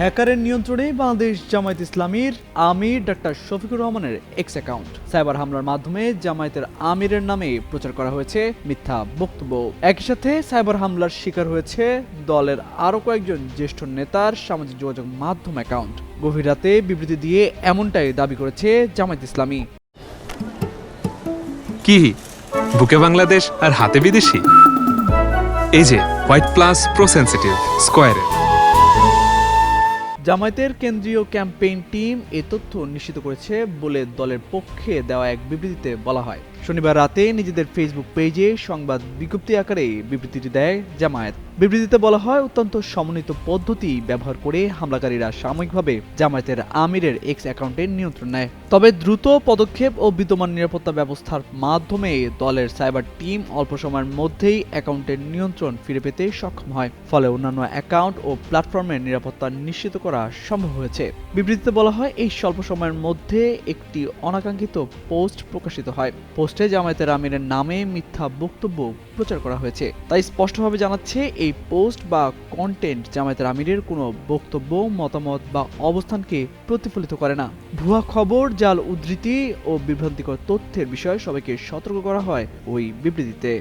হ্যাকারের নিয়ন্ত্রণে বাংলাদেশ জামায়াত ইসলামীর আমির ডাক্তার শফিকুর রহমানের এক্স অ্যাকাউন্ট। সাইবার হামলার মাধ্যমে জামায়াতের আমিরের নামে প্রচার করা হয়েছে মিথ্যা বক্তব্য। একই সাথে সাইবার হামলার শিকার হয়েছে দলের আরও কয়েকজন জ্যেষ্ঠ নেতার সামাজিক যোগাযোগ মাধ্যম অ্যাকাউন্ট। গভীর রাতে বিবৃতি দিয়ে এমনটাই দাবি করেছে জামায়াত ইসলামী। কি বুকে বাংলাদেশ আর হাতে বিদেশি? এই যে হোয়াইট প্লাস প্রো সেনসিটিভ স্কয়ারের। জামায়াতের কেন্দ্রীয় ক্যাম্পেইন টিম এ তথ্য নিশ্চিত করেছে বলে দলের পক্ষে দেওয়া এক বিবৃতিতে বলা হয়। শনিবার রাতে নিজেদের ফেসবুক পেজে সংবাদ বিজ্ঞপ্তি আকারে বিবৃতিটি দেয় জামায়াত। বিবৃতিতে বলা হয়, অত্যন্ত সমন্বিত পদ্ধতি ব্যবহার করে হামলাকারীরা সাময়িকভাবে জামায়াতের আমিরের এক্স অ্যাকাউন্টের নিয়ন্ত্রণ নেয়। তবে দ্রুত পদক্ষেপ ও বিদ্যমান নিরাপত্তা ব্যবস্থার মাধ্যমে দলের সাইবার টিম অল্প সময়ের মধ্যেই অ্যাকাউন্টের নিয়ন্ত্রণ ফিরে পেতে সক্ষম হয়। ফলে অন্যান্য অ্যাকাউন্ট ও প্ল্যাটফর্মের নিরাপত্তা নিশ্চিত করা সম্ভব হয়েছে। বিবৃতিতে বলা হয়, এই স্বল্প সময়ের মধ্যে একটি অনাকাঙ্ক্ষিত পোস্ট প্রকাশিত হয়। পোস্টে জামায়াতের আমিরের নামে মিথ্যা বক্তব্য প্রচার করা হয়েছে। তাই স্পষ্টভাবে জানাচ্ছে, এই পোস্ট বা কন্টেন্ট জামায়াতের আমিরের কোনো বক্তব্য, মতামত বা অবস্থানকে প্রতিফলিত করে না। ভুয়া খবর, জাল উদ্ধৃতি ও বিভ্রান্তিকর তথ্যের বিষয়ে সবাইকে সতর্ক করা হয় ওই বিবৃতিতে।